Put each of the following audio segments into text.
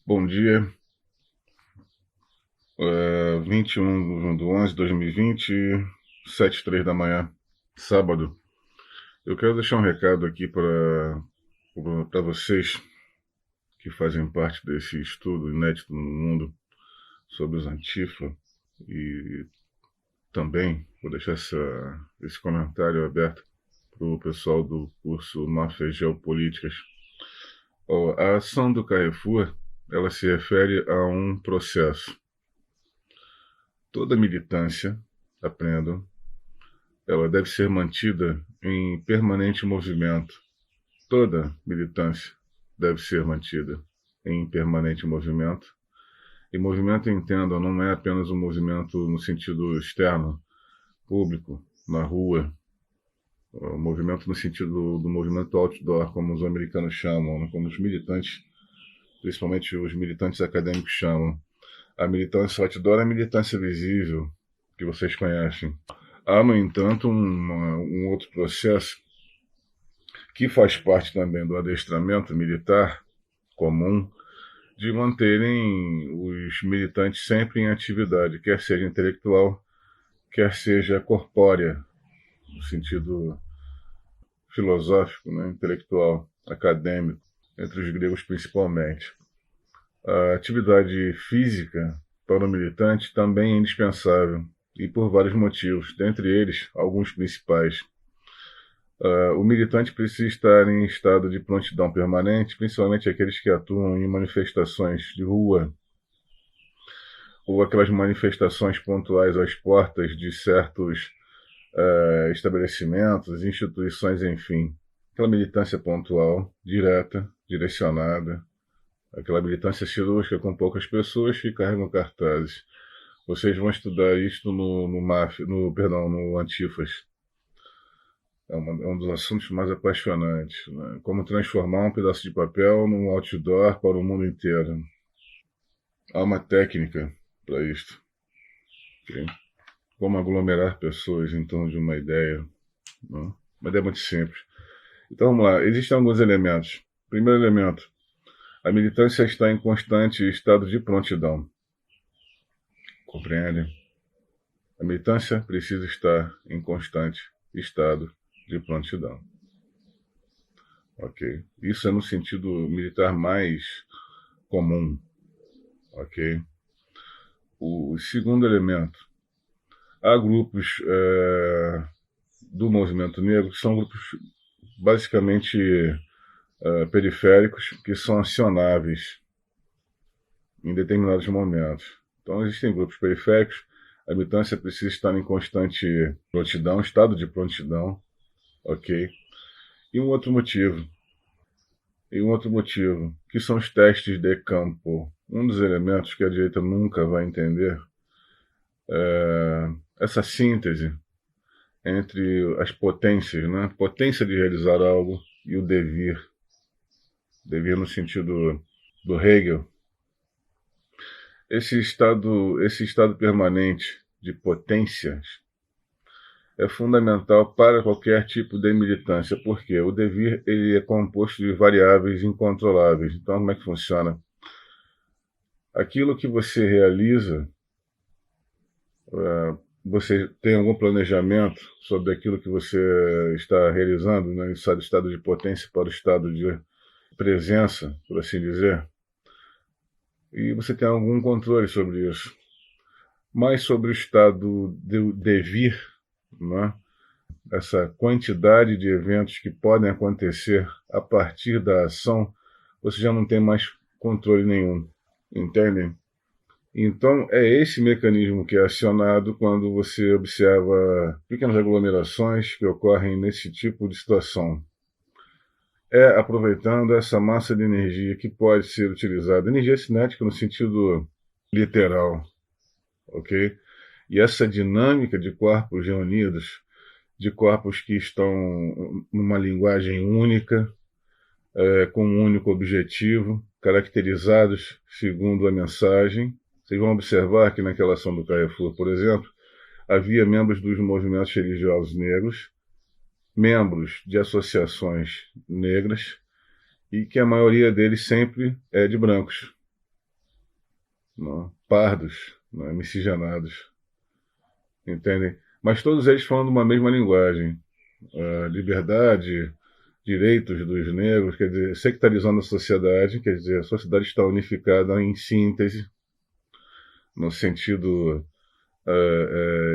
Bom dia, 21/11/2020, 7:03 da manhã, sábado. Eu quero deixar um recado aqui para vocês que fazem parte desse estudo inédito no mundo sobre os Antifa e também vou deixar esse comentário aberto para o pessoal do curso Máfias Geopolíticas. A ação do Carrefour, ela se refere a um processo. Toda militância, aprendam, ela deve ser mantida em permanente movimento. Toda militância deve ser mantida em permanente movimento. E movimento, entendam, não é apenas um movimento no sentido externo, público, na rua. O movimento no sentido do movimento outdoor, como os americanos chamam, né? Como os militantes, principalmente os militantes acadêmicos chamam. A militância outdoor é a militância visível, que vocês conhecem. Há, no entanto, um outro processo que faz parte também do adestramento militar comum, de manterem os militantes sempre em atividade, quer seja intelectual, quer seja corpórea, no sentido filosófico, né, intelectual, acadêmico, entre os gregos principalmente. A atividade física para o militante também é indispensável, e por vários motivos, dentre eles, alguns principais. O militante precisa estar em estado de prontidão permanente, principalmente aqueles que atuam em manifestações de rua ou aquelas manifestações pontuais às portas de certos estabelecimentos, instituições, enfim. Aquela militância pontual, direta, direcionada, aquela militância cirúrgica com poucas pessoas que carregam cartazes. Vocês vão estudar isto no Antifas. É um dos assuntos mais apaixonantes, né? Como transformar um pedaço de papel num outdoor para o mundo inteiro. Há uma técnica para isto. Okay? Como aglomerar pessoas em torno de uma ideia. Né? Uma ideia muito simples. Então vamos lá. Existem alguns elementos. Primeiro elemento. A militância está em constante estado de prontidão. Compreendem? A militância precisa estar em constante estado de prontidão. Ok? Isso é no sentido militar mais comum. Ok? O segundo elemento. Há grupos do movimento negro que são grupos basicamente periféricos que são acionáveis em determinados momentos. Então, existem grupos periféricos, a militância precisa estar em constante prontidão, estado de prontidão, ok? E um outro motivo, que são os testes de campo. Um dos elementos que a direita nunca vai entender é essa síntese entre as potências, né? Potência de realizar algo e o devir. Devir no sentido do Hegel. Esse estado permanente de potências é fundamental para qualquer tipo de militância, porque o devir ele é composto de variáveis incontroláveis. Então, como é que funciona? Aquilo que você realiza, você tem algum planejamento sobre aquilo que você está realizando, né? Do estado de potência para o estado de presença, por assim dizer, e você tem algum controle sobre isso. Mas sobre o estado do devir, né? Essa quantidade de eventos que podem acontecer a partir da ação, você já não tem mais controle nenhum, entendem? Então, é esse mecanismo que é acionado quando você observa pequenas aglomerações que ocorrem nesse tipo de situação. É aproveitando essa massa de energia que pode ser utilizada, energia cinética no sentido literal, ok? E essa dinâmica de corpos reunidos, de corpos que estão numa linguagem única, com um único objetivo, caracterizados segundo a mensagem. Vocês vão observar que naquela ação do Carrefour, por exemplo, havia membros dos movimentos religiosos negros, membros de associações negras, e que a maioria deles sempre é de brancos. não, pardos, não, miscigenados, entendem? Mas todos eles falando uma mesma linguagem. Liberdade, direitos dos negros, quer dizer, sectarizando a sociedade, quer dizer, a sociedade está unificada em síntese, no sentido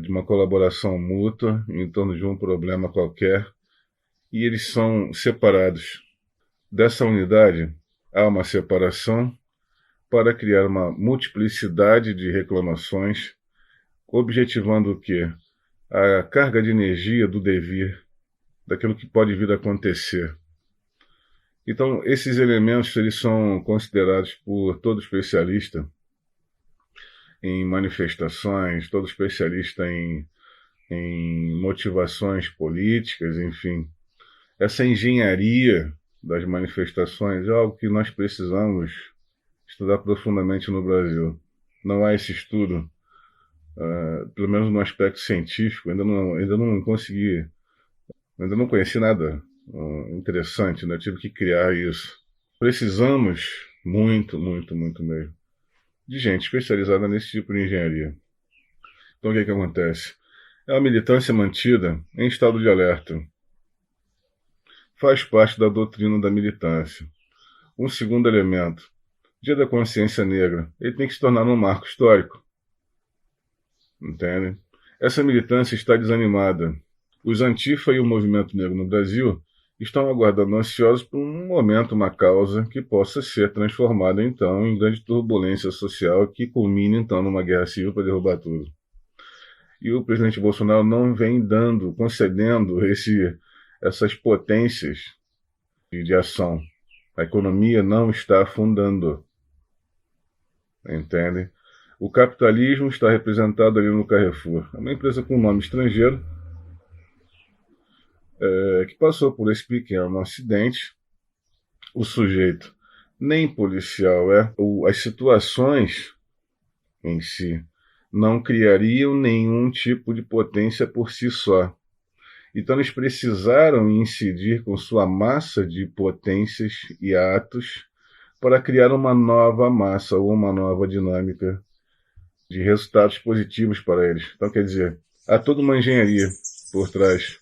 de uma colaboração mútua em torno de um problema qualquer, e eles são separados. Dessa unidade, há uma separação para criar uma multiplicidade de reclamações, objetivando o quê? A carga de energia do devir, daquilo que pode vir a acontecer. Então, esses elementos eles são considerados por todo especialista em manifestações, todo especialista em motivações políticas, enfim. Essa engenharia das manifestações é algo que nós precisamos estudar profundamente no Brasil. Não há esse estudo, pelo menos no aspecto científico, ainda não consegui, ainda não conheci nada interessante, né? Eu tive que criar isso. Precisamos muito, muito, muito mesmo de gente especializada nesse tipo de engenharia. Então o que acontece? É uma militância mantida em estado de alerta. Faz parte da doutrina da militância. Um segundo elemento, Dia da Consciência Negra, ele tem que se tornar um marco histórico. Entende? Essa militância está desanimada. Os Antifa e o movimento negro no Brasil estão aguardando ansiosos por um momento, uma causa que possa ser transformada então em grande turbulência social que culmine então numa guerra civil para derrubar tudo. E o presidente Bolsonaro não vem concedendo essas potências de ação. A economia não está afundando. Entende? O capitalismo está representado ali no Carrefour. É uma empresa com nome estrangeiro que passou por esse pequeno acidente. O sujeito nem policial é. As situações em si não criariam nenhum tipo de potência por si só. Então eles precisaram incidir com sua massa de potências e atos para criar uma nova massa ou uma nova dinâmica de resultados positivos para eles. Então, quer dizer, há toda uma engenharia por trás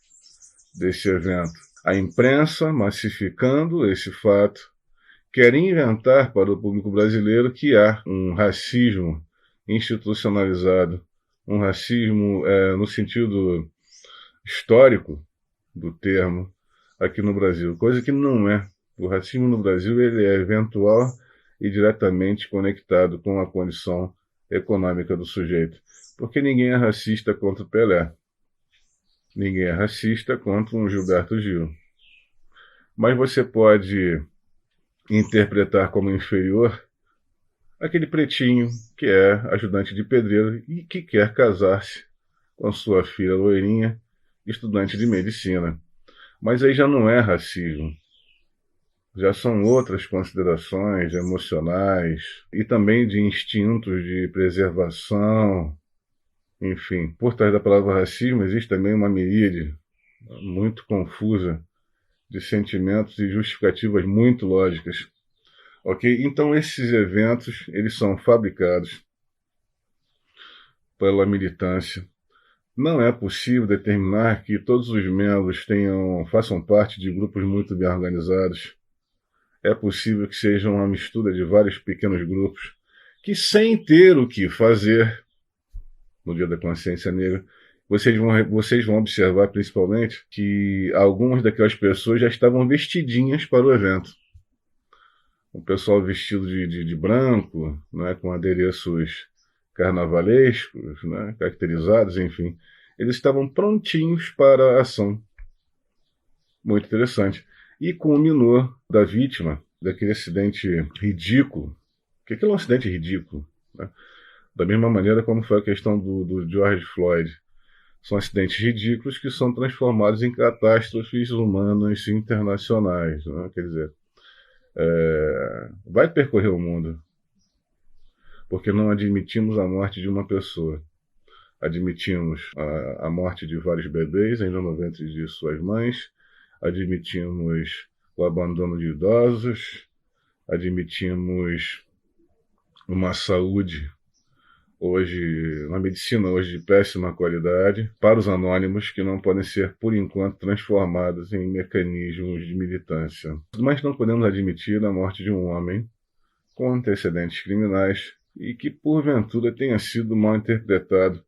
desse evento. A imprensa, massificando esse fato, quer inventar para o público brasileiro que há um racismo institucionalizado, um racismo no sentido histórico do termo aqui no Brasil, coisa que não é. O racismo no Brasil ele é eventual e diretamente conectado com a condição econômica do sujeito. Porque ninguém é racista contra o Pelé. Ninguém é racista contra um Gilberto Gil. Mas você pode interpretar como inferior aquele pretinho que é ajudante de pedreiro e que quer casar-se com sua filha loirinha, estudante de medicina. Mas aí já não é racismo. Já são outras considerações emocionais e também de instintos de preservação. Enfim, por trás da palavra racismo existe também uma miríade muito confusa de sentimentos e justificativas muito lógicas. Ok? Então esses eventos, eles são fabricados pela militância. Não é possível determinar que todos os membros façam parte de grupos muito bem organizados. É possível que seja uma mistura de vários pequenos grupos que, sem ter o que fazer no Dia da Consciência Negra, vocês vão observar principalmente que algumas daquelas pessoas já estavam vestidinhas para o evento. O pessoal vestido de branco, né, com adereços carnavalescos, né, caracterizados, enfim. Eles estavam prontinhos para a ação. Muito interessante. E culminou da vítima daquele acidente ridículo, que aquele é um acidente ridículo, né? Da mesma maneira como foi a questão do George Floyd. São acidentes ridículos que são transformados em catástrofes humanas internacionais, né? Quer dizer, vai percorrer o mundo, porque não admitimos a morte de uma pessoa. Admitimos a morte de vários bebês ainda no ventre de suas mães, admitimos o abandono de idosos, admitimos uma saúde hoje, uma medicina hoje de péssima qualidade, para os anônimos que não podem ser, por enquanto, transformados em mecanismos de militância. Mas não podemos admitir a morte de um homem com antecedentes criminais e que, porventura, tenha sido mal interpretado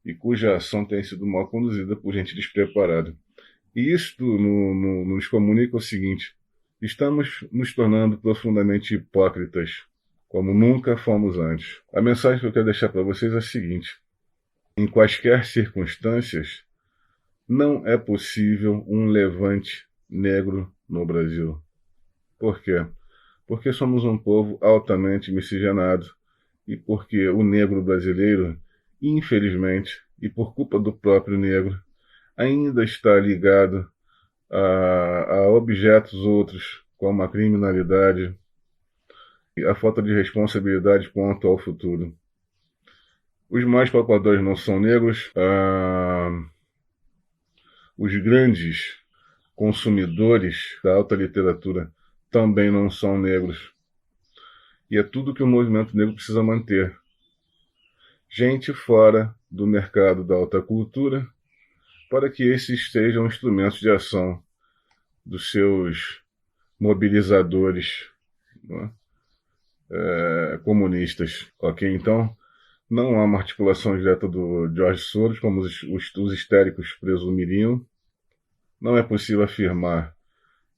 e cuja ação tenha sido mal conduzida por gente despreparada. E isto nos comunica o seguinte: estamos nos tornando profundamente hipócritas, como nunca fomos antes. A mensagem que eu quero deixar para vocês é a seguinte: em quaisquer circunstâncias, não é possível um levante negro no Brasil. Por quê? Porque somos um povo altamente miscigenado e porque o negro brasileiro, infelizmente, e por culpa do próprio negro, ainda está ligado a objetos outros, como a criminalidade e a falta de responsabilidade quanto ao futuro. Os mais palpadores não são negros, os grandes consumidores da alta literatura também não são negros. E é tudo que o movimento negro precisa manter. Gente fora do mercado da alta cultura, para que esses sejam instrumentos de ação dos seus mobilizadores, né, comunistas. Ok? Então, não há uma articulação direta do George Soros, como os histéricos presumiriam. Não é possível afirmar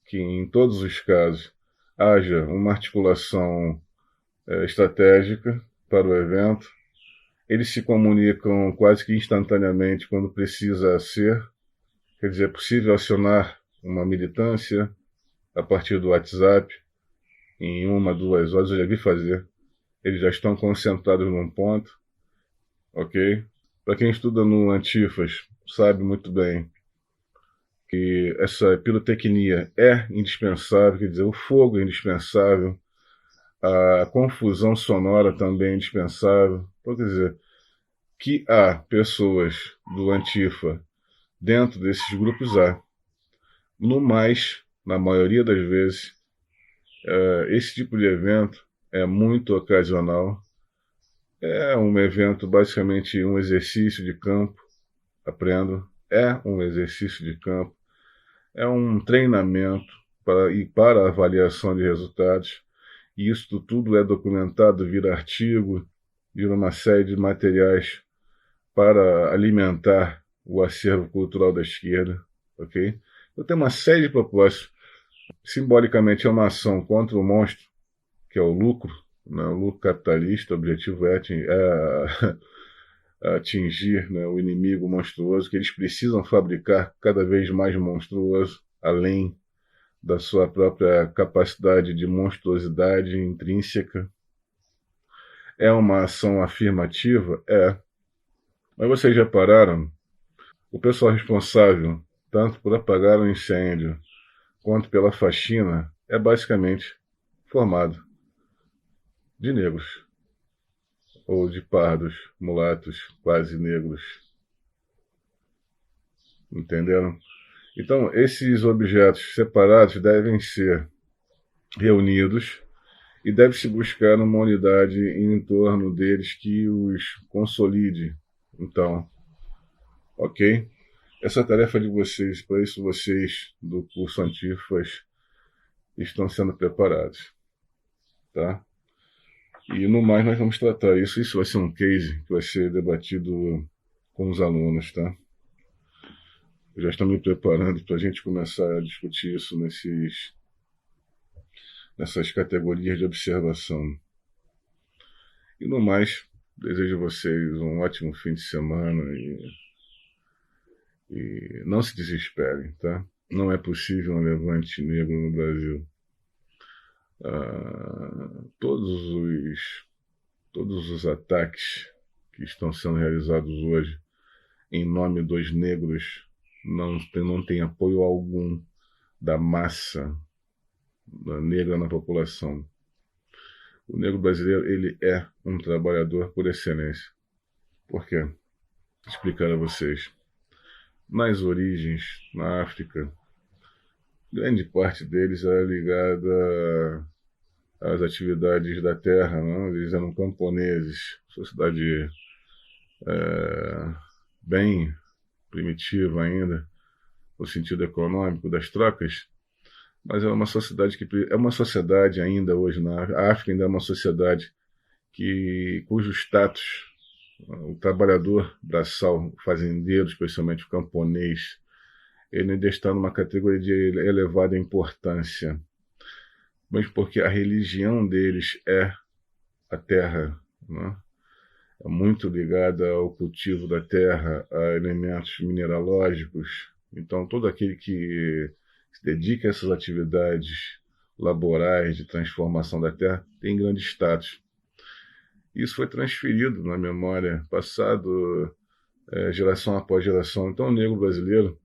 que, em todos os casos, haja uma articulação estratégica para o evento. Eles se comunicam quase que instantaneamente quando precisa ser. Quer dizer, é possível acionar uma militância a partir do WhatsApp em 1, 2 horas. Eu já vi fazer. Eles já estão concentrados num ponto. Ok? Para quem estuda no Antifas, sabe muito bem que essa pirotecnia é indispensável, quer dizer, o fogo é indispensável, a confusão sonora também é indispensável. Então, quer dizer, que há pessoas do Antifa dentro desses grupos, há. No mais, na maioria das vezes, esse tipo de evento é muito ocasional. É um evento, basicamente, um exercício de campo. Aprendo. É um exercício de campo. É um treinamento para avaliação de resultados. E isso tudo é documentado, vira artigo, vira uma série de materiais para alimentar o acervo cultural da esquerda. Ok? Eu tenho uma série de propostas. Simbolicamente é uma ação contra o monstro, que é o lucro, né? O lucro capitalista. O objetivo é atingir, né, o inimigo monstruoso, que eles precisam fabricar cada vez mais monstruoso, além da sua própria capacidade de monstruosidade intrínseca. É uma ação afirmativa? É. Mas vocês já pararam? O pessoal responsável, tanto por apagar o incêndio quanto pela faxina, é basicamente formado de negros, ou de pardos, mulatos, quase negros. Entenderam? Então, esses objetos separados devem ser reunidos e deve-se buscar uma unidade em torno deles que os consolide. Então, ok? Essa tarefa de vocês, para isso vocês do curso Antifas estão sendo preparados, tá? E no mais nós vamos tratar isso. Isso vai ser um case que vai ser debatido com os alunos, tá? Eu já estou me preparando para a gente começar a discutir isso nessas categorias de observação. E no mais, desejo a vocês um ótimo fim de semana e não se desesperem, tá? Não é possível um levante negro no Brasil. Todos os ataques que estão sendo realizados hoje em nome dos negros não tem apoio algum da massa negra na população. O negro brasileiro, ele é um trabalhador por excelência. Por quê? Vou explicar a vocês. Nas origens, na África, grande parte deles era ligada as atividades da terra, né? Eles eram camponeses, sociedade bem primitiva ainda, no sentido econômico das trocas, mas é uma sociedade que é uma sociedade ainda hoje na África. A África ainda é uma sociedade cujo status, o trabalhador braçal, o fazendeiro, especialmente o camponês, ele ainda está numa categoria de elevada importância, mas porque a religião deles é a terra, né? É muito ligada ao cultivo da terra, a elementos mineralógicos. Então, todo aquele que se dedica a essas atividades laborais de transformação da terra tem grande status. Isso foi transferido na memória, passado geração após geração. Então, o negro brasileiro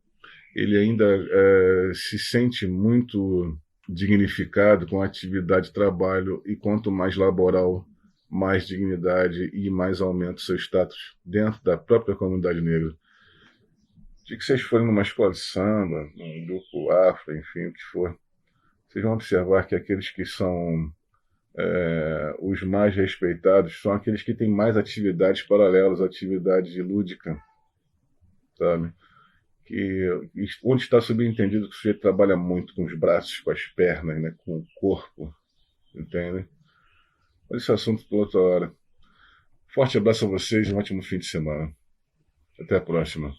ele ainda se sente muito dignificado com a atividade de trabalho, e quanto mais laboral, mais dignidade e mais aumenta o seu status dentro da própria comunidade negra. De que vocês forem numa escola de samba, num grupo afro, enfim, o que for, vocês vão observar que aqueles que são os mais respeitados são aqueles que têm mais atividades paralelas, atividade lúdica, sabe? Onde está subentendido que o sujeito trabalha muito com os braços, com as pernas, né, com o corpo, entende? Mas esse assunto para outra hora. Forte abraço a vocês e um ótimo fim de semana. Até a próxima.